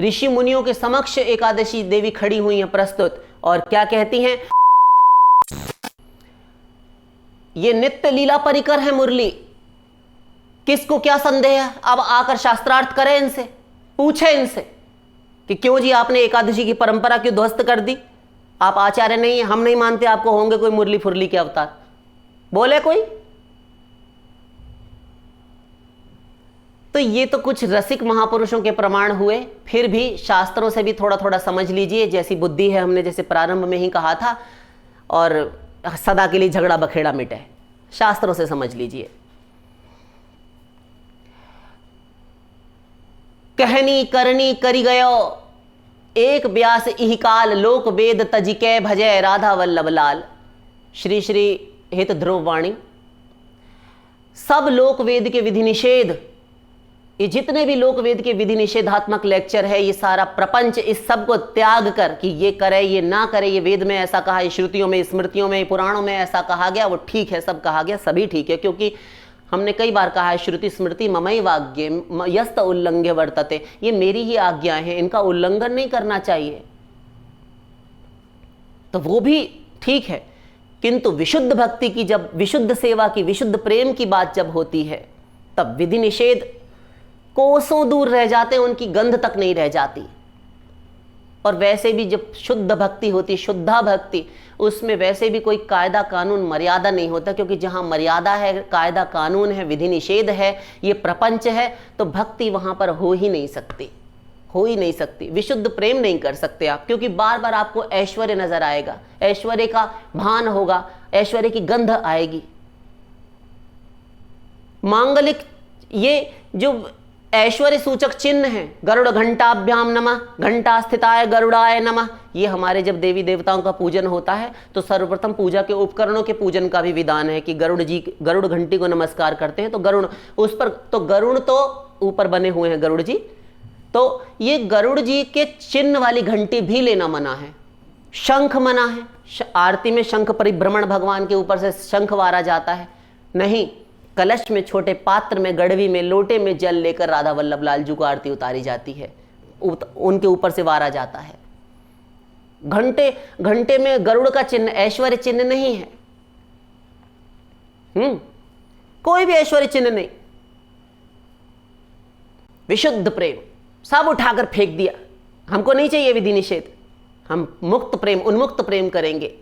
ऋषि मुनियों के समक्ष एकादशी देवी खड़ी हुई हैं प्रस्तुत, और क्या कहती हैं? ये नित्य लीला परिकर है मुरली, किसको क्या संदेह है? अब आकर शास्त्रार्थ करें इनसे, पूछे इनसे कि क्यों जी आपने एकादशी की परंपरा क्यों ध्वस्त कर दी? आप आचार्य नहीं है, हम नहीं मानते आपको, होंगे कोई मुरली फुरली के अवतार, बोले कोई? तो ये तो कुछ रसिक महापुरुषों के प्रमाण हुए, फिर भी शास्त्रों से भी थोड़ा थोड़ा समझ लीजिए, जैसी बुद्धि है, हमने जैसे प्रारंभ में ही कहा था, और सदा के लिए झगड़ा बखेड़ा मिटे, शास्त्रों से समझ लीजिए। कहनी करनी करी गयो, एक व्यास इहि काल, लोक वेद तजिके भजय राधा वल्लभ लाल। श्री श्री हित ध्रुव वाणी। सब लोक वेद के विधि निषेध, ये जितने भी लोक वेद के विधि निषेधात्मक लेक्चर है, ये सारा प्रपंच, इस सब को त्याग कर कि ये करे ये ना करे, ये वेद में ऐसा कहा, ये श्रुतियों में स्मृतियों में पुराणों में ऐसा कहा गया, वो ठीक है, सब कहा गया, सभी ठीक है, क्योंकि हमने कई बार कहा है श्रुति स्मृति ममई वाग्य यस्त उल्लंघ्य वर्तते, ये मेरी ही आज्ञाएं हैं, इनका उल्लंघन नहीं करना चाहिए, तो वो भी ठीक है। किंतु विशुद्ध भक्ति की, जब विशुद्ध सेवा की, विशुद्ध प्रेम की बात जब होती है, तब विधि निषेध कोसों दूर रह जाते हैं, उनकी गंध तक नहीं रह जाती। और वैसे भी जब शुद्ध भक्ति होती, शुद्धा भक्ति, उसमें वैसे भी कोई कायदा कानून मर्यादा नहीं होता, क्योंकि जहां मर्यादा है, कायदा कानून है, विधि निषेध है, ये प्रपंच है, तो भक्ति वहां पर हो ही नहीं सकती, हो ही नहीं सकती। विशुद्ध प्रेम नहीं कर सकते आप, क्योंकि बार बार आपको ऐश्वर्य नजर आएगा, ऐश्वर्य का भान होगा, ऐश्वर्य की गंध आएगी। मांगलिक ये जो ऐश्वर्य सूचक चिन्ह है, गरुड़ घंटाभ्याम नमः, घंटा स्थिताय गरुड़ाय नमः, ये हमारे जब देवी देवताओं का पूजन होता है तो सर्वप्रथम पूजा के उपकरणों के पूजन का भी विधान है कि गरुड़ जी, गरुड़ घंटी को नमस्कार करते हैं, तो गरुड़ उस पर, तो गरुड़ तो ऊपर बने हुए हैं गरुड़ जी, तो ये गरुड़ जी के चिन्ह वाली घंटी भी लेना मना है। शंख मना है, आरती में शंख परिभ्रमण भगवान के ऊपर से शंख वारा जाता है, नहीं, कलश में, छोटे पात्र में, गड़वी में, लोटे में जल लेकर राधा वल्लभ लाल जी को आरती उतारी जाती है, उनके ऊपर से वारा जाता है। घंटे में गरुड़ का चिन्ह ऐश्वर्य चिन्ह नहीं है, कोई भी ऐश्वर्य चिन्ह नहीं। विशुद्ध प्रेम सब उठाकर फेंक दिया, हमको नहीं चाहिए विधि निषेध, हम मुक्त प्रेम, उन्मुक्त प्रेम करेंगे।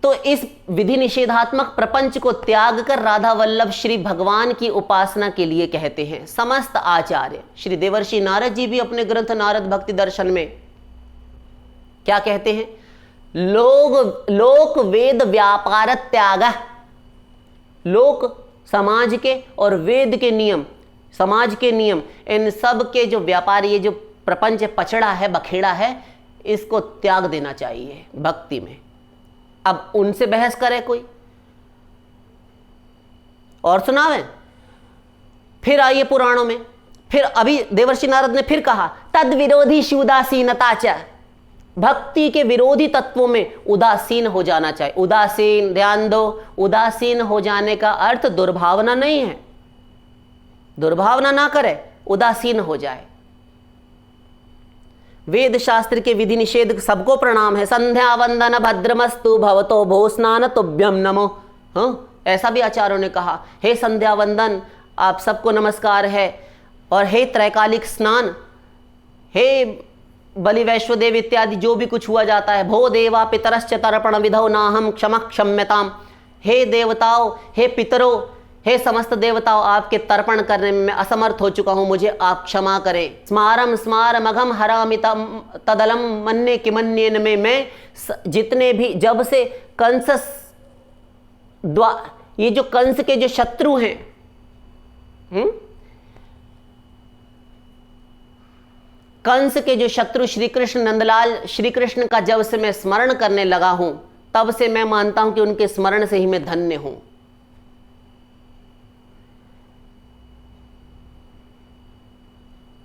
तो इस विधि निषेधात्मक प्रपंच को त्याग कर राधा वल्लभ श्री भगवान की उपासना के लिए कहते हैं समस्त आचार्य। श्री देवर्षि नारद जी भी अपने ग्रंथ नारद भक्ति दर्शन में क्या कहते हैं? लोक वेद व्यापार त्याग। लोक समाज के और वेद के नियम, समाज के नियम, इन सब के जो व्यापार, ये जो प्रपंच पचड़ा है, बखेड़ा है, इसको त्याग देना चाहिए भक्ति में। अब उनसे बहस करे कोई और सुनावे, फिर आइए पुराणों में, फिर अभी देवर्षि नारद ने फिर कहा तद विरोधी उदासीनता च, भक्ति के विरोधी तत्वों में उदासीन हो जाना चाहिए। उदासीन, ध्यान दो, उदासीन हो जाने का अर्थ दुर्भावना नहीं है, दुर्भावना ना करे, उदासीन हो जाए। वेद शास्त्र के विधि निषेध सबको प्रणाम है। संध्या वंदन भद्रमस्तु भवतो भो स्नान तुभ्यम नमो। ऐसा भी आचार्यों ने कहा, हे संध्या वंदन आप सबको नमस्कार है, और हे त्रैकालिक स्नान, हे बलि वैश्वदेव इत्यादि जो भी कुछ हुआ जाता है, भो देवा पितरश्च तर्पण विधौ नाहम क्षम क्षम्यताम। हे देवताओं, हे पितरों, हे समस्त देवताओं, आपके तर्पण करने में मैं असमर्थ हो चुका हूं, मुझे आप क्षमा करें। स्मारम स्मारमघम हरामितम तदलम मन्ने किमन्येन में, मैं जितने भी, जब से कंस ये जो कंस के जो शत्रु हैं, कंस के जो शत्रु श्री कृष्ण, नंदलाल श्री कृष्ण का जब से मैं स्मरण करने लगा हूं, तब से मैं मानता हूं कि उनके स्मरण से ही मैं धन्य हूं।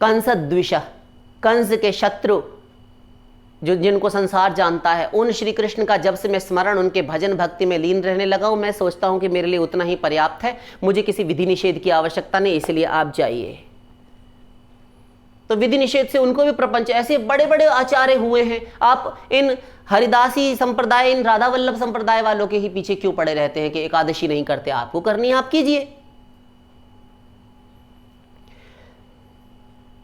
कंस द्विष, कंस के शत्रु जो जिनको संसार जानता है, उन श्री कृष्ण का जब से मैं स्मरण, उनके भजन भक्ति में लीन रहने लगा हूं, मैं सोचता हूं कि मेरे लिए उतना ही पर्याप्त है, मुझे किसी विधि निषेध की आवश्यकता नहीं, इसलिए आप जाइए। तो विधि निषेध से उनको भी प्रपंच, ऐसे बड़े बड़े आचार्य हुए हैं। आप इन हरिदासी संप्रदाय, इन राधा वल्लभ संप्रदाय वालों के ही पीछे क्यों पड़े रहते हैं कि एकादशी नहीं करते? आपको करनी है, आप कीजिए।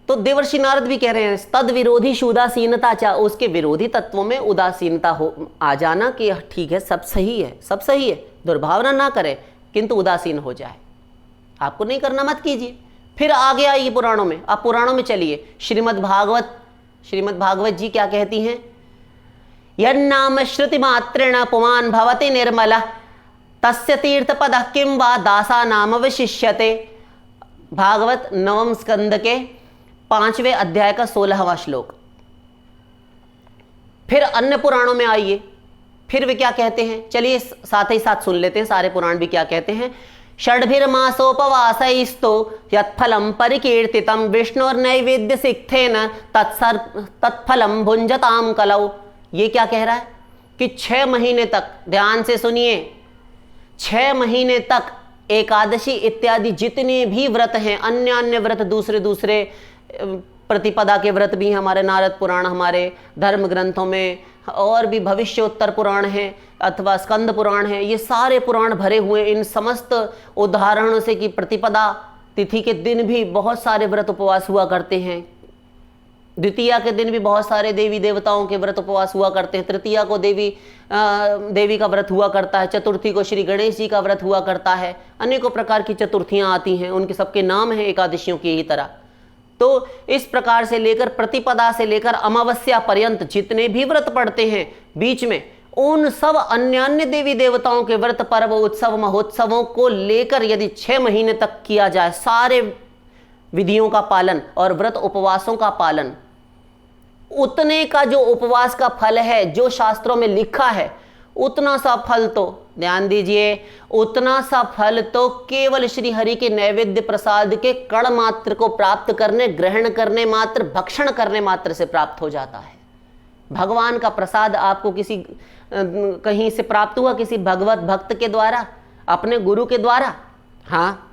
तो देवर्षि नारद भी कह रहे हैं तद विरोधी उदासीनता, चाहे उसके विरोधी तत्वों में उदासीनता हो आ जाना कि ठीक है, सब सही है, सब सही है, दुर्भावना ना करे, किंतु उदासीन हो जाए, आपको नहीं करना, मत कीजिए। फिर आगे आइए पुराणों में, आप पुराणों में चलिए। श्रीमद् भागवत जी क्या कहती हैं? यन्नाम श्रुति मात्रेण पुमान भवति निर्मला तस्य तीर्थपद किं वा दासा नाम विशिष्यते। भागवत नवम स्कंद के 5वें अध्याय का 16वां श्लोक। फिर अन्य पुराणों में आइए, फिर वे क्या कहते हैं, चलिए साथ ही साथ सुन लेते हैं सारे पुराण भी क्या कहते हैं। षड्भिर्मासोपवासैस्तो यत्फलं परिकीर्तितं विष्णुर्नैवेद्य सिक्थेन तत्फलं भुंजताम कलौ। ये क्या कह रहा है कि 6 महीने तक, ध्यान से सुनिए, 6 महीने तक एकादशी इत्यादि जितने भी व्रत हैं, अन्य व्रत, दूसरे प्रतिपदा के व्रत भी हमारे नारद पुराण, हमारे धर्म ग्रंथों में, और भी भविष्योत्तर पुराण है अथवा स्कंद पुराण है, ये सारे पुराण भरे हुए इन समस्त उदाहरणों से कि प्रतिपदा तिथि के दिन भी बहुत सारे व्रत उपवास हुआ करते हैं, द्वितीया के दिन भी बहुत सारे देवी देवताओं के व्रत उपवास हुआ करते हैं, तृतीया को देवी का व्रत हुआ करता है, चतुर्थी को श्री गणेश जी का व्रत हुआ करता है, अनेकों प्रकार की चतुर्थियां आती हैं, उनके सबके नाम हैं एकादशियों की ही तरह। तो इस प्रकार से लेकर प्रतिपदा से लेकर अमावस्या पर्यंत जितने भी व्रत पड़ते हैं बीच में, उन सब अन्य देवी देवताओं के व्रत, पर्व, उत्सव, महोत्सवों को लेकर यदि 6 महीने तक किया जाए, सारे विधियों का पालन और व्रत उपवासों का पालन, उतने का जो उपवास का फल है जो शास्त्रों में लिखा है, उतना सा फल तो, ध्यान दीजिए, उतना सा फल तो केवल श्री हरि के नैवेद्य प्रसाद के कण मात्र को प्राप्त करने, ग्रहण करने मात्र, भक्षण करने मात्र से प्राप्त हो जाता है। भगवान का प्रसाद आपको किसी कहीं से प्राप्त हुआ, किसी भगवत भक्त के द्वारा, अपने गुरु के द्वारा? हाँ,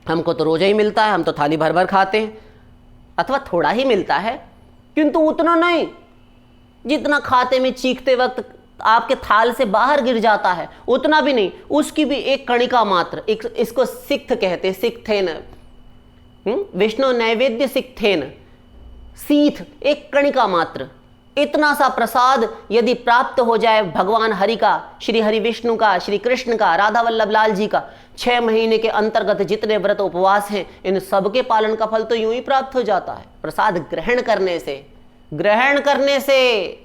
हमको तो रोजा ही मिलता है, हम तो थाली भर भर खाते हैं, अथवा थोड़ा ही मिलता है, किंतु उतना नहीं जितना खाते में चीखते वक्त आपके थाल से बाहर गिर जाता है, उतना भी नहीं, उसकी भी एक कणिका मात्र, इसको सिक्त कहते हैं, सिक्थेन, विष्णु नैवेद्य सिक्थेन, सीथ, एक कणिका मात्र, इतना सा प्रसाद यदि प्राप्त हो जाए भगवान हरि का, श्री हरि विष्णु का, श्री कृष्ण का, राधा वल्लभ लाल जी का, 6 महीने के अंतर्गत जितने व्रत उपवास हैं, इन सबके पालन का फल तो यूं ही प्राप्त हो जाता है, प्रसाद ग्रहण करने से।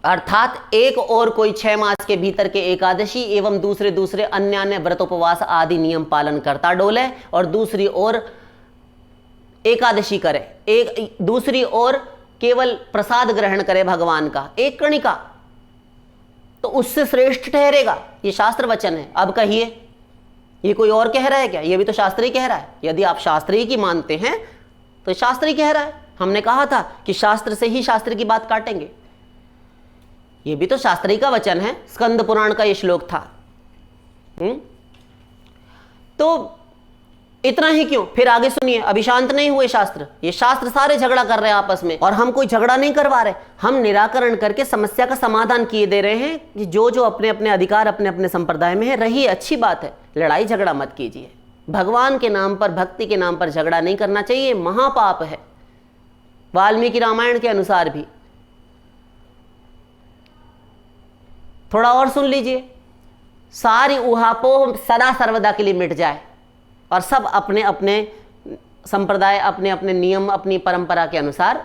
अर्थात एक और कोई 6 मास के भीतर के एकादशी एवं दूसरे अन्य व्रत उपवास आदि नियम पालन करता डोले, और दूसरी ओर एकादशी करे, एक दूसरी ओर केवल प्रसाद ग्रहण करे भगवान का, एक कणिका, तो उससे श्रेष्ठ ठहरेगा। ये शास्त्र वचन है। अब कहिए, ये कोई और कह रहा है क्या? ये भी तो शास्त्र ही कह रहा है। यदि आप शास्त्र ही की मानते हैं तो शास्त्र ही कह रहा है। हमने कहा था कि शास्त्र से ही शास्त्र की बात काटेंगे। ये भी तो शास्त्री का वचन है, स्कंद पुराण का ये श्लोक था। तो इतना ही क्यों, फिर आगे सुनिए। अभी शांत नहीं हुए शास्त्र, ये शास्त्र सारे झगड़ा कर रहे हैं आपस में, और हम कोई झगड़ा नहीं करवा रहे, हम निराकरण करके समस्या का समाधान किए दे रहे हैं कि जो जो अपने अपने अधिकार अपने अपने संप्रदाय में है, रही अच्छी बात है, लड़ाई झगड़ा मत कीजिए। भगवान के नाम पर, भक्ति के नाम पर झगड़ा नहीं करना चाहिए, महापाप है वाल्मीकि रामायण के अनुसार भी। थोड़ा और सुन लीजिए, सारी उहापोह सदा सर्वदा के लिए मिट जाए और सब अपने अपने संप्रदाय, अपने अपने नियम, अपनी परंपरा के अनुसार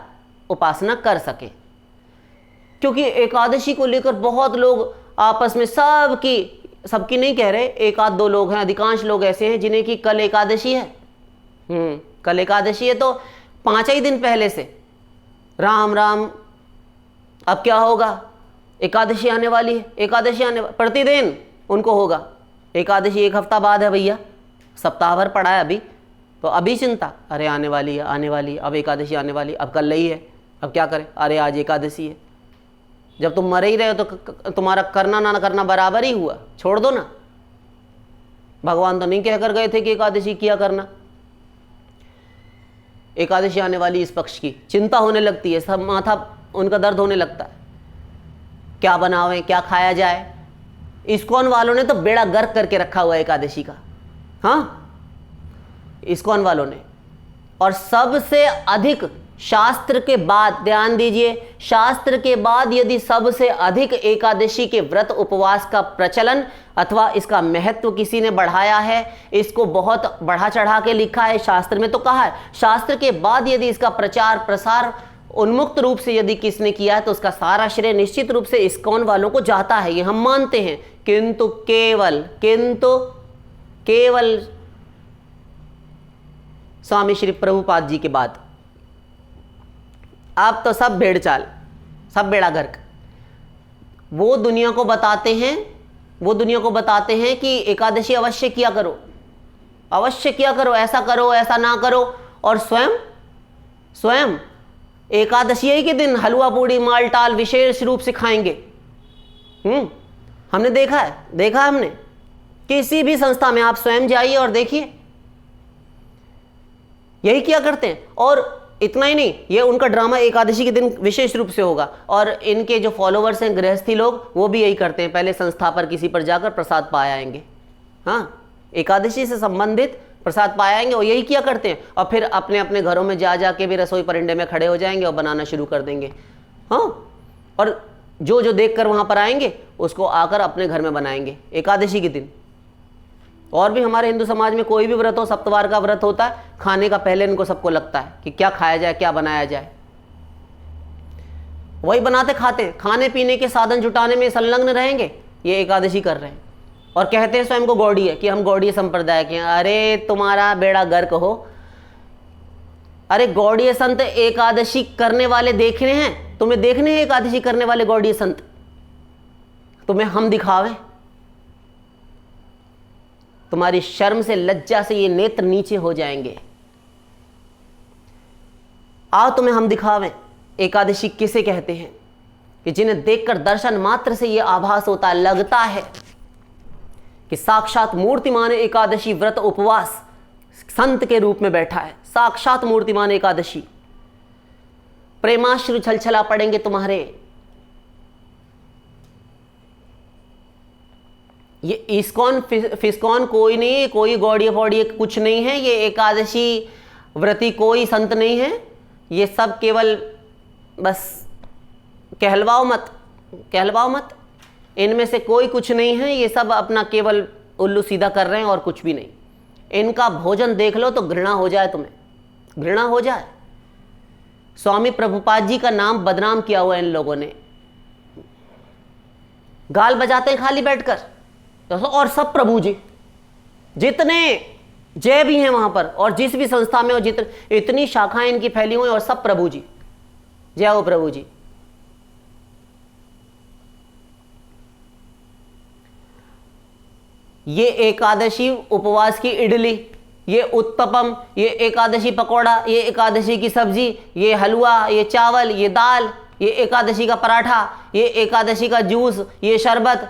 उपासना कर सके। क्योंकि एकादशी को लेकर बहुत लोग आपस में, सबकी नहीं कह रहे, एक आध दो लोग हैं, अधिकांश लोग ऐसे हैं जिन्हें कि कल एकादशी है, कल एकादशी है, तो 5 ही दिन पहले से राम राम, अब क्या होगा, एकादशी आने वाली है, एकादशी आने वाली, प्रतिदिन उनको होगा एकादशी, 1 हफ्ता बाद है भैया, सप्ताह भर पड़ा है अभी, तो अभी चिंता, अरे आने वाली है, आने वाली है, अब एकादशी आने वाली, अब कल ही है, अब क्या करें, अरे आज एकादशी है। जब तुम मरे ही रहे हो तो तुम्हारा करना ना करना बराबर ही हुआ, छोड़ दो ना। भगवान तो नहीं कहकर गए थे कि एकादशी किया करना। एकादशी आने वाली इस पक्ष की, चिंता होने लगती है, सब माथा उनका दर्द होने लगता है, क्या बनावें, क्या खाया जाए। इस्कॉन वालों ने तो बेड़ा गर्क करके रखा हुआ है एकादशी का, हाँ, इस्कॉन वालों ने। और सबसे अधिक शास्त्र के बाद, ध्यान दीजिए, शास्त्र के बाद यदि सबसे अधिक एकादशी के व्रत उपवास का प्रचलन अथवा इसका महत्व किसी ने बढ़ाया है, इसको बहुत बढ़ा चढ़ा के लिखा है, शास्त्र में तो कहा है, शास्त्र के बाद यदि इसका प्रचार प्रसार उन्मुक्त रूप से यदि किसने किया है तो उसका सारा श्रेय निश्चित रूप से इस्कॉन वालों को जाता है, ये हम मानते हैं। किंतु केवल स्वामी श्री प्रभुपाद जी के बाद अब तो सब भेड़ चाल, सब बेड़ा गर्क। वो दुनिया को बताते हैं कि एकादशी अवश्य किया करो, अवश्य किया करो, ऐसा करो, ऐसा ना करो, और स्वयं एकादशी के दिन हलवा पूड़ी माल टाल विशेष रूप से खाएंगे। हमने देखा हमने, किसी भी संस्था में आप स्वयं जाइए और देखिए, यही किया करते हैं। और इतना ही नहीं, ये उनका ड्रामा एकादशी के दिन विशेष रूप से होगा, और इनके जो फॉलोवर्स हैं गृहस्थी लोग, वो भी यही करते हैं, पहले संस्था पर किसी पर जाकर प्रसाद पा आएंगे, हाँ, एकादशी से संबंधित प्रसाद पा आएंगे, और यही किया करते हैं। और फिर अपने अपने घरों में जा के भी रसोई परिंदे में खड़े हो जाएंगे और बनाना शुरू कर देंगे, हाँ, और जो देख कर वहां पर आएंगे उसको आकर अपने घर में बनाएंगे एकादशी के दिन। और भी हमारे हिंदू समाज में कोई भी व्रत हो, सप्तवार का व्रत होता है, खाने का पहले इनको सबको लगता है कि क्या खाया जाए, क्या बनाया जाए, वही बनाते खाते, खाने पीने के साधन जुटाने में संलग्न रहेंगे, ये एकादशी कर रहे हैं। और कहते हैं स्वयं को गौड़ीय, कि हम गौड़ीय संप्रदाय के हैं। अरे तुम्हारा बेड़ा गर्क हो, अरे गौड़ीय संत एकादशी करने वाले देखने हैं, तुम्हें देखने हैं एकादशी करने वाले गौड़ीय संत, तुम्हें हम दिखावें? तुम्हारी शर्म से, लज्जा से ये नेत्र नीचे हो जाएंगे। आओ तुम्हें हम दिखावें एकादशी किसे कहते हैं, कि जिन्हें देखकर दर्शन मात्र से ये आभास होता है, लगता है कि साक्षात मूर्तिमान एकादशी व्रत उपवास संत के रूप में बैठा है, साक्षात मूर्तिमान एकादशी। प्रेमाश्रु छलछला पड़ेंगे तुम्हारे। ये इस्कॉन फिस्कॉन कोई नहीं, कोई गौड़ीय फौड़ीय कुछ नहीं है, ये एकादशी व्रती कोई संत नहीं है, ये सब केवल बस कहलवाओ मत, इनमें से कोई कुछ नहीं है, ये सब अपना केवल उल्लू सीधा कर रहे हैं और कुछ भी नहीं। इनका भोजन देख लो तो घृणा हो जाए, तुम्हें घृणा हो जाए। स्वामी प्रभुपाद जी का नाम बदनाम किया हुआ इन लोगों ने, गाल बजाते हैं खाली बैठकर, और सब प्रभु जी, जितने जय भी हैं वहां पर, और जिस भी संस्था में, और इतनी शाखाएं इनकी फैली हुई, और सब प्रभु जी, जय हो प्रभु जी। ये एकादशी उपवास की इडली, ये उत्तपम, ये एकादशी पकौड़ा, ये एकादशी की सब्जी, ये हलवा, ये चावल, ये दाल, ये एकादशी का पराठा, ये एकादशी का जूस, ये शरबत,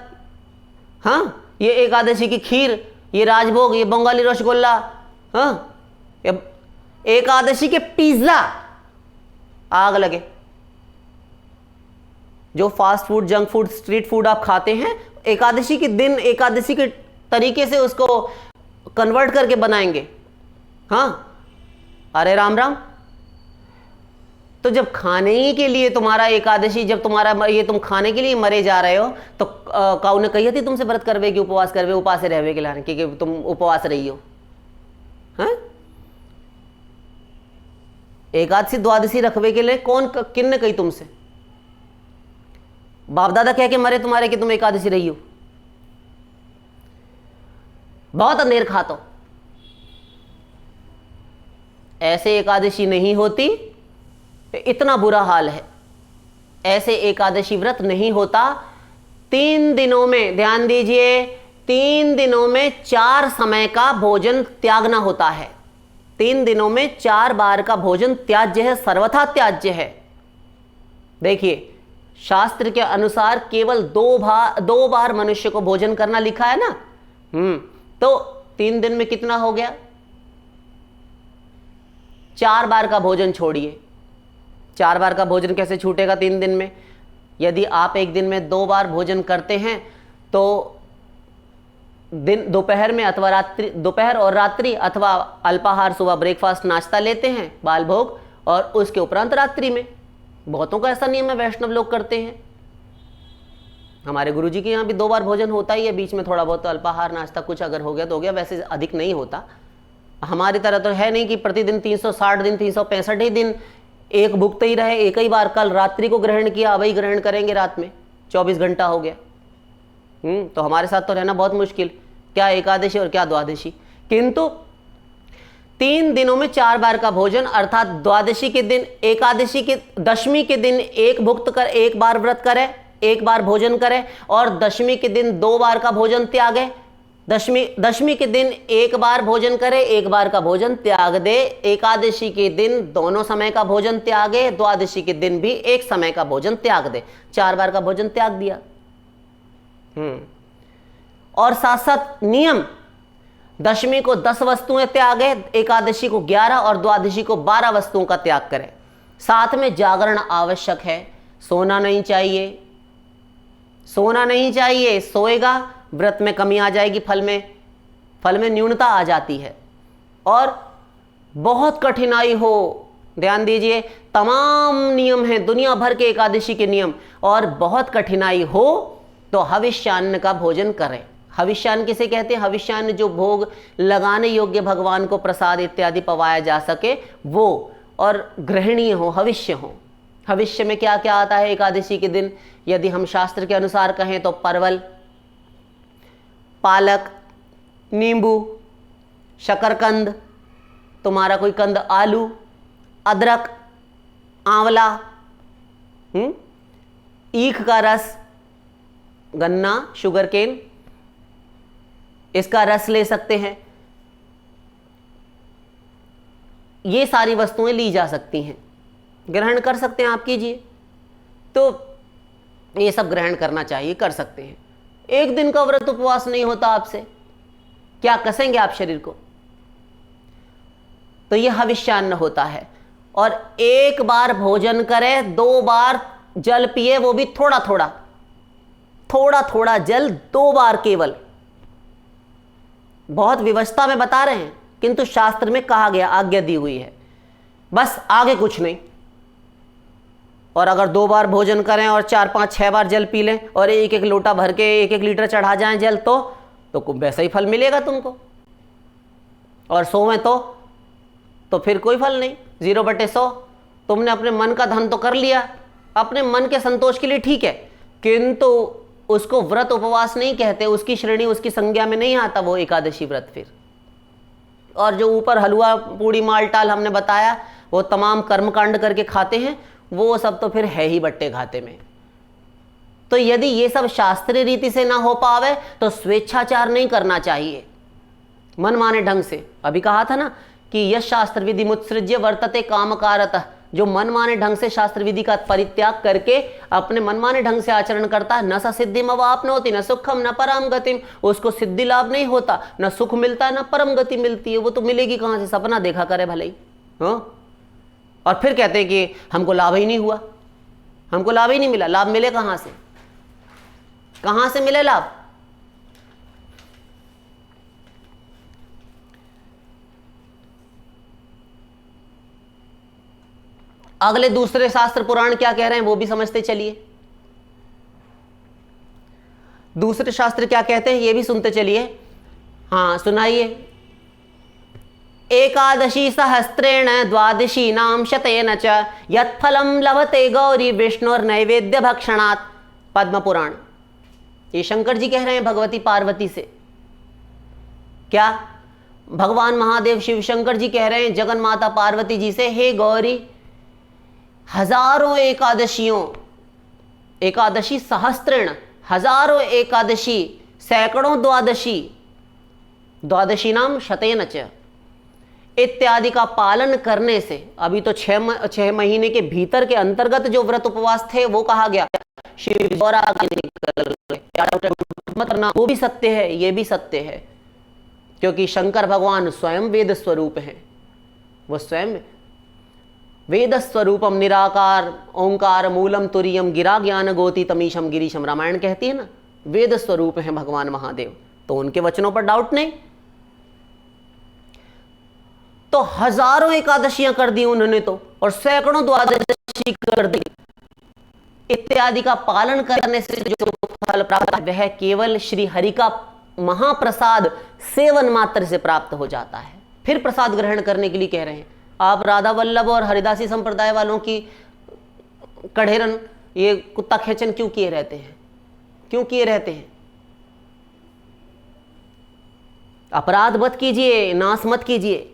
हाँ, ये एकादशी की खीर, ये राजभोग, ये बंगाली रसगुल्ला, हाँ, एकादशी के पिज्जा, आग लगे। जो fast food, junk food, street food आप खाते हैं, एकादशी के दिन एकादशी के तरीके से उसको कन्वर्ट करके बनाएंगे, हाँ, अरे राम राम। तो जब खाने ही के लिए तुम्हारा एकादशी, जब तुम्हारा ये तुम खाने के लिए मरे जा रहे हो, तो काऊ ने कही थी तुमसे व्रत करवे कि उपवास करवे, उपास रहवे के लाने कि तुम उपवास रही हो, हैं? एकादशी द्वादशी रखवे के लिए कौन किन ने कही तुमसे? बाप दादा कह के मरे तुम्हारे कि तुम एकादशी रही हो? बहुत अंधेर खातो, ऐसे एकादशी नहीं होती, इतना बुरा हाल है, ऐसे एकादशी व्रत नहीं होता। 3 दिनों में, ध्यान दीजिए, 3 दिनों में 4 समय का भोजन त्यागना होता है। 3 दिनों में 4 बार का भोजन त्याज्य है, सर्वथा त्याज्य है। देखिए, शास्त्र के अनुसार केवल 2 बार मनुष्य को भोजन करना लिखा है ना, तो 3 दिन में कितना हो गया? 4 बार का भोजन छोड़िए। 4 बार का भोजन कैसे छूटेगा 3 दिन में? यदि आप एक दिन में 2 बार भोजन करते हैं तो दोपहर में अथवा रात्रि, दोपहर और रात्रि, अथवा अल्पाहार सुबह ब्रेकफास्ट नाश्ता लेते हैं बाल भोग, और उसके उपरांत रात्रि में। बहुतों का ऐसा नियम है, वैष्णव लोग करते हैं। हमारे गुरुजी के यहाँ भी 2 बार भोजन होता ही है, बीच में थोड़ा बहुत अल्पाहार नाश्ता कुछ अगर हो गया तो हो गया, वैसे अधिक नहीं होता। हमारी तरह तो है नहीं कि प्रतिदिन 360 दिन 365 ही दिन एक भुगते ही रहे, एक ही बार कल रात्रि को ग्रहण किया, अब ही ग्रहण करेंगे रात में, 24 घंटा हो गया। तो हमारे साथ तो रहना बहुत मुश्किल, क्या एकादशी और क्या द्वादशी। किंतु 3 दिनों में 4 बार का भोजन, अर्थात द्वादशी के दिन, एकादशी के दशमी के दिन एक भुक्त कर, 1 बार व्रत करे, 1 बार भोजन करे, और दशमी के दिन 2 बार का भोजन त्यागे। दशमी के दिन 1 बार भोजन करे, 1 बार का भोजन त्याग दे। एकादशी के दिन दोनों समय का भोजन त्यागे, द्वादशी के दिन भी 1 समय का भोजन त्याग दे। 4 बार का भोजन त्याग दिया। और साथ साथ नियम, दशमी को 10 वस्तुएं त्यागे, एकादशी को 11 और द्वादशी को 12 वस्तुओं का त्याग करे। साथ में जागरण आवश्यक है, सोना नहीं चाहिए, सोना नहीं चाहिए। सोएगा व्रत में कमी आ जाएगी, फल में न्यूनता आ जाती है। और बहुत कठिनाई हो, ध्यान दीजिए, तमाम नियम हैं दुनिया भर के एकादशी के नियम, और बहुत कठिनाई हो तो हविष्यान्न का भोजन करें। हविष्यान्न किसे कहते हैं? हविष्यान्न जो भोग लगाने योग्य भगवान को प्रसाद इत्यादि पवाया जा सके वो, और ग्रहणीय हो, हविष्य हो। हविष्य में क्या क्या आता है एकादशी के दिन? यदि हम शास्त्र के अनुसार कहें तो परवल, पालक, नींबू, शकरकंद, तुम्हारा कोई कंद, आलू, अदरक, आंवला, ईख का रस, गन्ना, शुगरकेन, इसका रस ले सकते हैं। ये सारी वस्तुएं ली जा सकती हैं, ग्रहण कर सकते हैं, आप कीजिए। तो ये सब ग्रहण करना चाहिए, कर सकते हैं। एक दिन का व्रत उपवास नहीं होता आपसे, क्या कसेंगे आप शरीर को? तो यह हविष्यान्न होता है। और 1 बार भोजन करे, 2 बार जल पिए, वो भी थोड़ा थोड़ा, थोड़ा थोड़ा जल 2 बार केवल। बहुत विवशता में बता रहे हैं, किंतु शास्त्र में कहा गया, आज्ञा दी हुई है, बस आगे कुछ नहीं। और अगर 2 बार भोजन करें और 4, 5, 6 बार जल पी लें और 1-1 लोटा भर के 1-1 लीटर चढ़ा जाएं जल, तो वैसा ही फल मिलेगा तुमको। और 100वें तो फिर कोई फल नहीं, 0/100। तुमने अपने मन का धन तो कर लिया, अपने मन के संतोष के लिए ठीक है, किंतु उसको व्रत उपवास नहीं कहते, उसकी श्रेणी, उसकी संज्ञा में नहीं आता वो एकादशी व्रत फिर। और जो ऊपर हलवा पूड़ी मालटाल हमने बताया, वो तमाम कर्मकांड करके खाते हैं, वो सब तो फिर है ही बट्टे घाते में। तो यदि ये सब शास्त्रीय रीति से ना हो पावे तो स्वेच्छाचार नहीं करना चाहिए, मन माने ढंग से। अभी कहा था ना कि यश शास्त्र विधि मुत्सृज्य वर्तते कामकारतः, जो मन माने ढंग से शास्त्र विधि का परित्याग करके अपने मन माने ढंग से आचरण करता है, न स सिद्धिम अवाप्नोति न सुखम न परम गतिम, उसको सिद्धि लाभ नहीं होता, न सुख मिलता है, न परम गति मिलती है। वो तो मिलेगी कहां से? सपना देखा करे भले ही। और फिर कहते हैं कि हमको लाभ ही नहीं हुआ, हमको लाभ ही नहीं मिला। लाभ मिले कहां से? कहां से मिले लाभ? अगले दूसरे शास्त्र पुराण क्या कह रहे हैं वो भी समझते चलिए। दूसरे शास्त्र क्या कहते हैं ये भी सुनते चलिए। हाँ सुनाइए। एकादशी सहस्त्रेण द्वादशी नाम शतेन च यत्फलम लभते गौरी विष्णुर नैवेद्य भक्षणात्। पद्म पुराण। ये शंकर जी कह रहे हैं भगवती पार्वती से। क्या? भगवान महादेव शिव शंकर जी कह रहे हैं जगन माता पार्वती जी से, हे गौरी, हजारों एकादशियों, एकादशी सहस्त्रेण, हजारों एकादशी, सैकड़ों द्वादशी, द्वादशी नाम शतेन च इत्यादि का पालन करने से, अभी तो 6 महीने के भीतर के अंतर्गत जो व्रत उपवास थे वो कहा गया, शिव गौरा करना, वो भी सत्य है, ये भी सत्य है, क्योंकि शंकर भगवान स्वयं वेद स्वरूप हैं। वो स्वयं वेद स्वरूपम निराकार ओंकार मूलम तुरियम गिरा ज्ञान गोति तमीशम गिरीशम, रामायण कहती है ना, वेद स्वरूप है भगवान महादेव, तो उनके वचनों पर डाउट नहीं। तो हजारों एकादशियां कर दी उन्होंने तो, और सैकड़ों द्वादशी कर दी। इत्यादि का पालन करने से जो फल प्राप्त है वह केवल श्री हरि का महाप्रसाद सेवन मात्र से प्राप्त हो जाता है। फिर प्रसाद ग्रहण करने के लिए कह रहे हैं। आप राधा वल्लभ और हरिदासी संप्रदाय वालों की कढ़ेरन, ये कुत्ता खेचन क्यों किए रहते हैं? क्यों किए रहते हैं? अपराध मत कीजिए, नाश मत कीजिए।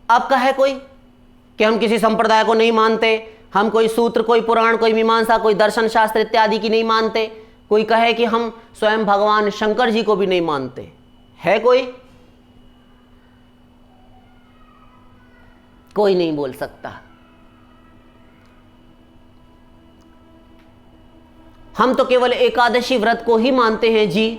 अब कहे कोई कि हम किसी संप्रदाय को नहीं मानते, हम कोई सूत्र, कोई पुराण, कोई मीमांसा, कोई दर्शन शास्त्र इत्यादि की नहीं मानते। कोई कहे कि हम स्वयं भगवान शंकर जी को भी नहीं मानते। है कोई? कोई नहीं बोल सकता। हम तो केवल एकादशी व्रत को ही मानते हैं जी।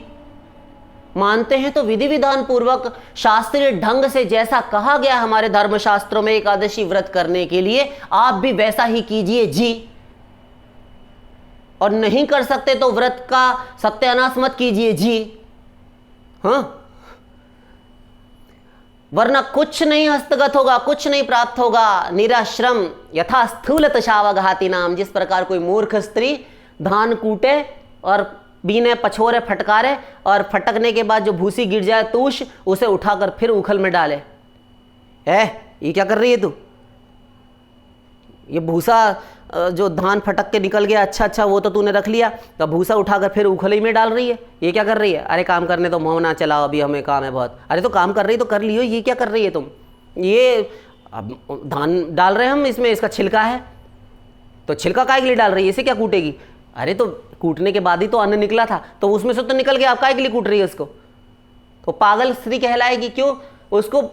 मानते हैं तो विधि विधान पूर्वक शास्त्रीय ढंग से जैसा कहा गया हमारे धर्मशास्त्रों में एकादशी व्रत करने के लिए, आप भी वैसा ही कीजिए जी। और नहीं कर सकते तो व्रत का सत्यानाश मत कीजिए जी। हाँ, वरना कुछ नहीं हस्तगत होगा, कुछ नहीं प्राप्त होगा। निराश्रम यथा स्थूलत शावघाती नाम, जिस प्रकार कोई मूर्ख स्त्री धान कूटे और बीने पछोरे फटकारे और फटकने के बाद जो भूसी गिर जाए तूश, उसे उठाकर फिर उखल में डाले। ये क्या कर रही है तू? ये भूसा जो धान फटक के निकल गया, अच्छा वो तो तूने रख लिया, तो भूसा उठाकर फिर उखली में डाल रही है। ये क्या कर रही है? अरे काम करने तो मोह ना चलाओ, अभी हमें काम है बहुत। अरे तो काम कर रही तो कर लियो, ये क्या कर रही है तुम? ये अब धान डाल रहे हैं हम, इसमें इसका छिलका है, तो छिलका काहे के लिए डाल रही है? इसे क्या कूटेगी? अरे तो कूटने के बाद ही तो अन्न निकला था, तो उसमें से तो निकल गया, आप काहे के लिए कूट रही है उसको? तो पागल स्त्री कहलाएगी। क्यों? उसको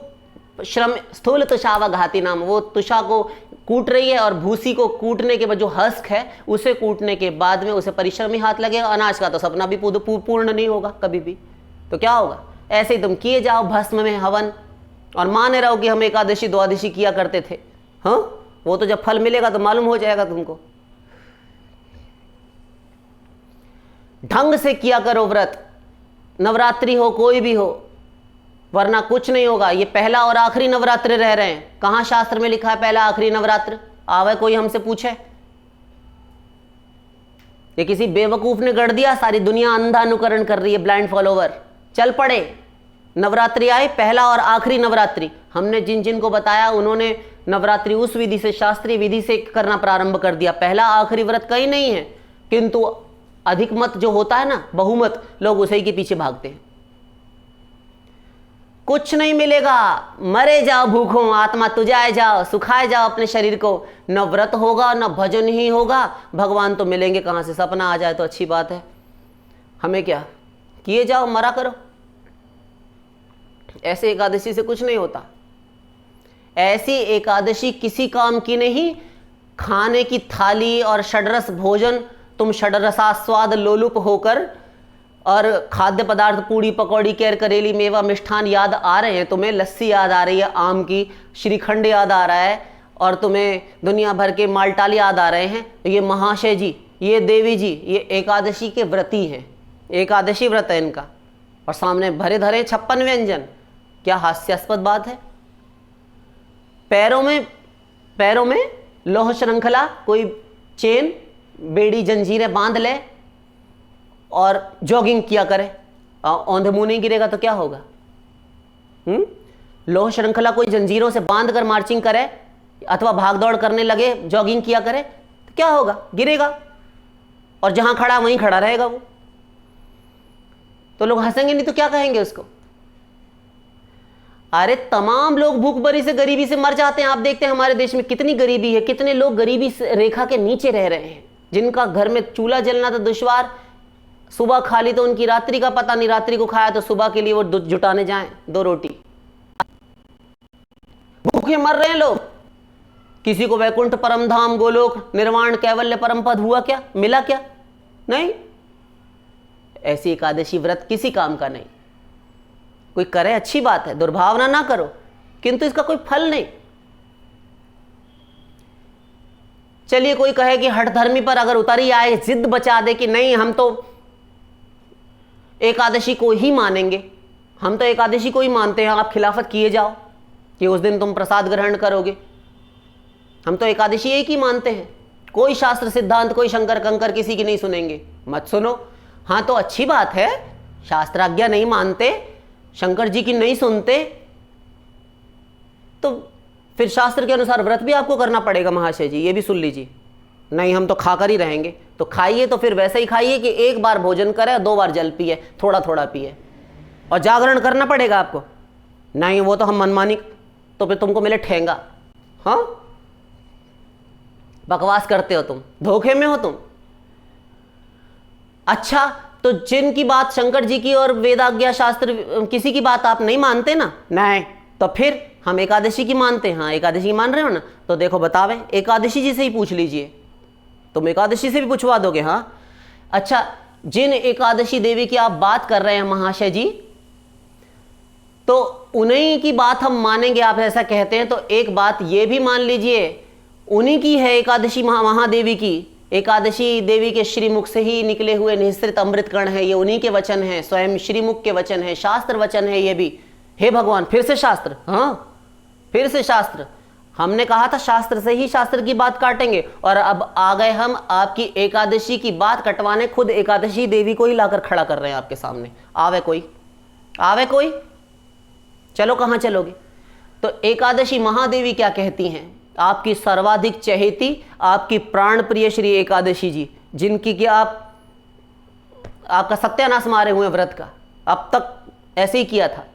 श्रम स्थूल तुषावा घाती नाम, वो तुषा को कूट रही है और भूसी को कूटने के बाद जो हस्क है उसे कूटने के बाद में उसे परिश्रम ही हाथ लगेगा। अनाज का तो सपना भी पूर्ण नहीं होगा कभी भी। तो क्या होगा? ऐसे ही तुम किए जाओ भस्म में हवन और माने रहो कि हम एकादशी द्वादशी किया करते थे। हाँ, वो तो जब फल मिलेगा तो मालूम हो जाएगा तुमको। ढंग से किया करो व्रत, नवरात्रि हो कोई भी हो, वरना कुछ नहीं होगा। ये पहला और आखिरी नवरात्र रह रहे हैं। कहां शास्त्र में लिखा है पहला आखिरी नवरात्र? आवे कोई हमसे पूछे? ये किसी बेवकूफ ने गढ़ दिया। सारी दुनिया अंधा अनुकरण कर रही है, ब्लाइंड फॉलोवर। चल पड़े, नवरात्रि आए, पहला और आखिरी नवरात्रि। हमने जिन जिन को बताया उन्होंने नवरात्रि उस विधि से, शास्त्रीय विधि से करना प्रारंभ कर दिया। पहला आखिरी व्रत कहीं नहीं है, किंतु अधिक मत जो होता है ना, बहुमत, लोग उसी के पीछे भागते हैं। कुछ नहीं मिलेगा, मरे जाओ भूखों, आत्मा तुझाए जाओ, सुखाए जाओ अपने शरीर को। न व्रत होगा न भजन ही होगा, भगवान तो मिलेंगे कहां से? सपना आ जाए तो अच्छी बात है, हमें क्या, किए जाओ, मरा करो। ऐसे एकादशी से कुछ नहीं होता। ऐसी एकादशी किसी काम की नहीं। खाने की थाली और षड्रस भोजन, तुम षड्रसास्वाद लोलुप होकर और खाद्य पदार्थ पूड़ी पकौड़ी केर करेली मेवा मिष्ठान याद आ रहे हैं, तुम्हें लस्सी याद आ रही है, आम की श्रीखंड याद आ रहा है, और तुम्हें दुनिया भर के मालटाल याद आ रहे हैं। ये महाशय जी, ये देवी जी, ये एकादशी के व्रती हैं, एकादशी व्रत है इनका, और सामने भरे धरे 56 व्यंजन। क्या हास्यास्पद बात है। पैरों में लोह श्रृंखला, कोई चेन बेड़ी जंजीरें बांध ले और जॉगिंग किया करे, औंधे मुंह नहीं गिरेगा तो क्या होगा? लोह श्रृंखला कोई जंजीरों से बांध कर मार्चिंग करे अथवा भाग दौड़ करने लगे, जॉगिंग किया करे तो क्या होगा? गिरेगा, और जहां खड़ा वहीं खड़ा रहेगा वो। तो लोग हंसेंगे नहीं तो क्या कहेंगे उसको? अरे तमाम लोग भूखमरी से, गरीबी से मर जाते हैं। आप देखते हैं हमारे देश में कितनी गरीबी है, कितने लोग गरीबी रेखा के नीचे रह रहे हैं, जिनका घर में चूल्हा जलना तो दुश्वार, सुबह खा ली तो उनकी रात्रि का पता नहीं, रात्रि को खाया तो सुबह के लिए वो जुटाने जाएं 2 रोटी। भूखे मर रहे हैं लोग। किसी को वैकुंठ परम धाम, गोलोक, निर्वाण, कैवल्य परम पद हुआ क्या? मिला क्या? नहीं। ऐसी एकादशी व्रत किसी काम का नहीं। कोई करे अच्छी बात है, दुर्भावना ना करो, किंतु इसका कोई फल नहीं। चलिए कोई कहे कि हठधर्मी पर अगर उतर ही आए, जिद बचा दे कि नहीं हम तो एकादशी को ही मानेंगे, हम तो एकादशी को ही मानते हैं, आप खिलाफत किए जाओ कि उस दिन तुम प्रसाद ग्रहण करोगे, हम तो एकादशी एक ही मानते हैं, कोई शास्त्र सिद्धांत, कोई शंकर कंकर किसी की नहीं सुनेंगे। मत सुनो। हाँ तो अच्छी बात है, शास्त्राज्ञा नहीं मानते, शंकर जी की नहीं सुनते, तो फिर शास्त्र के अनुसार व्रत भी आपको करना पड़ेगा महाशय जी, ये भी सुन लीजिए। नहीं हम तो खाकर ही रहेंगे, तो खाइए तो फिर वैसे ही खाइए कि एक बार भोजन करे, 2 बार जल पिए, थोड़ा थोड़ा पिए, और जागरण करना पड़ेगा आपको। नहीं वो तो हम मनमानी, तो फिर तुमको मिले ठेंगा। हाँ बकवास करते हो तुम, धोखे में हो तुम। अच्छा तो जिनकी बात शंकर जी की और वेदाज्ञा शास्त्र किसी की बात आप नहीं मानते ना, नहीं तो फिर हम एकादशी की मानते हैं। हाँ एकादशी की मान रहे हो ना, तो देखो बतावे, एकादशी जी से ही पूछ लीजिए, तुम एकादशी से भी पूछवा दोगे। हाँ अच्छा, जिन एकादशी देवी की आप बात कर रहे हैं महाशय जी, तो उन्हीं की बात हम मानेंगे, आप ऐसा कहते हैं, तो एक बात ये भी मान लीजिए उन्हीं की है एकादशी, महादेवी की। एकादशी देवी के श्रीमुख से ही निकले हुए निःसृत अमृत कण है, ये उन्हीं के वचन है, स्वयं श्रीमुख के वचन है, शास्त्र वचन है ये भी। हे भगवान, फिर से शास्त्र, हाँ फिर से शास्त्र। हमने कहा था शास्त्र से ही शास्त्र की बात काटेंगे, और अब आ गए हम आपकी एकादशी की बात कटवाने, खुद एकादशी देवी को ही लाकर खड़ा कर रहे हैं आपके सामने। आवे कोई, आवे कोई, चलो कहां चलोगे। तो एकादशी महादेवी क्या कहती हैं, आपकी सर्वाधिक चहेती, आपकी प्राण प्रिय श्री एकादशी जी, जिनकी कि आपका सत्यानाश मारे हुए व्रत का, अब तक ऐसे ही किया था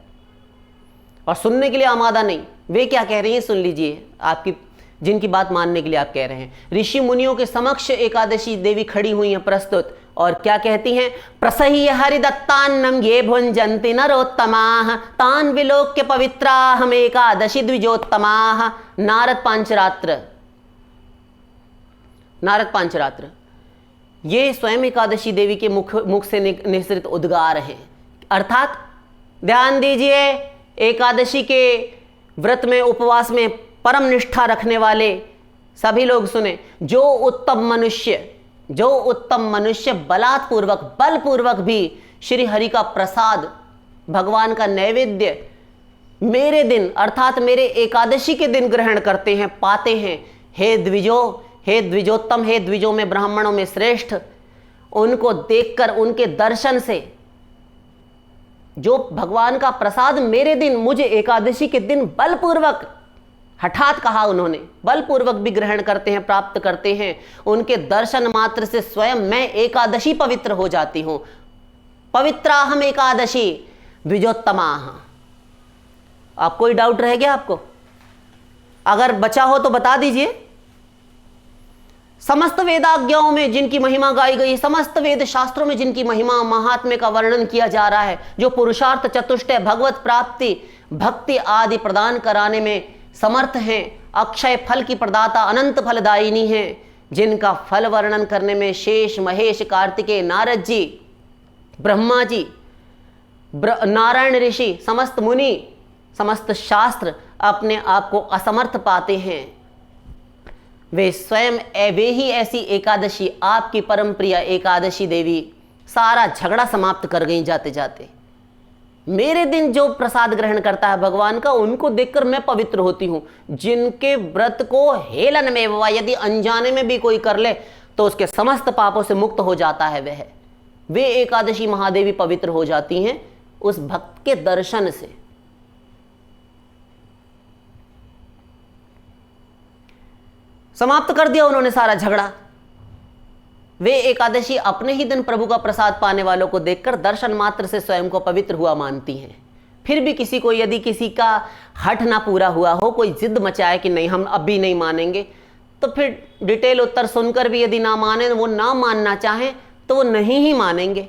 और सुनने के लिए आमादा नहीं, वे क्या कह रही हैं सुन लीजिए। आपकी जिनकी बात मानने के लिए आप कह रहे हैं, ऋषि मुनियों के समक्ष एकादशी देवी खड़ी हुई हैं प्रस्तुत, और क्या कहती हैं, प्रसह्य हरिदत्तान्नम ये भुंजन्ति नरोत्तमाः तान् विलोक्य पवित्राहम एकादशी द्विजोत्तमाः। नारद पांचरात्र ये स्वयं एकादशी देवी के मुख से निःसृत उद्गार हैं। अर्थात ध्यान दीजिए, एकादशी के व्रत में, उपवास में परम निष्ठा रखने वाले सभी लोग सुने, जो उत्तम मनुष्य बलपूर्वक भी श्री हरि का प्रसाद, भगवान का नैवेद्य मेरे दिन अर्थात मेरे एकादशी के दिन ग्रहण करते हैं, पाते हैं। हे द्विजोत्तम, हे द्विजों में ब्राह्मणों में श्रेष्ठ, उनको देखकर, उनके दर्शन से, जो भगवान का प्रसाद मेरे दिन, मुझे एकादशी के दिन बलपूर्वक, हठात कहा उन्होंने, बलपूर्वक भी ग्रहण करते हैं, प्राप्त करते हैं, उनके दर्शन मात्र से स्वयं मैं एकादशी पवित्र हो जाती हूं। पवित्राहम एकादशी द्विजोत्तमाः। आप कोई डाउट रह गया आपको? अगर बचा हो तो बता दीजिए। समस्त वेदाज्ञाओं में जिनकी महिमा गाई गई, समस्त वेद शास्त्रों में जिनकी महिमा महात्म्य का वर्णन किया जा रहा है, जो पुरुषार्थ चतुष्टय, भगवत प्राप्ति, भक्ति आदि प्रदान कराने में समर्थ हैं, अक्षय फल की प्रदाता, अनंत फलदायिनी हैं, जिनका फल वर्णन करने में शेष, महेश, कार्तिकेय, नारद जी, ब्रह्मा जी, नारायण ऋषि, समस्त मुनि, समस्त शास्त्र अपने आप को असमर्थ पाते हैं। वे स्वयं वे ही ऐसी एकादशी, आपकी परम प्रिय एकादशी देवी सारा झगड़ा समाप्त कर गई जाते जाते। मेरे दिन जो प्रसाद ग्रहण करता है भगवान का, उनको देखकर मैं पवित्र होती हूं। जिनके व्रत को हेलन में वा, यदि अनजाने में भी कोई कर ले तो उसके समस्त पापों से मुक्त हो जाता है वे एकादशी महादेवी पवित्र हो जाती हैं उस भक्त के दर्शन से। समाप्त कर दिया उन्होंने सारा झगड़ा। वे एकादशी अपने ही दिन प्रभु का प्रसाद पाने वालों को देखकर दर्शन मात्र से स्वयं को पवित्र हुआ मानती हैं। फिर भी किसी को, यदि किसी का हठ ना पूरा हुआ हो, कोई जिद मचाए कि नहीं हम अब भी नहीं मानेंगे, तो फिर डिटेल उत्तर सुनकर भी यदि ना माने, वो ना मानना चाहें तो वो नहीं ही मानेंगे।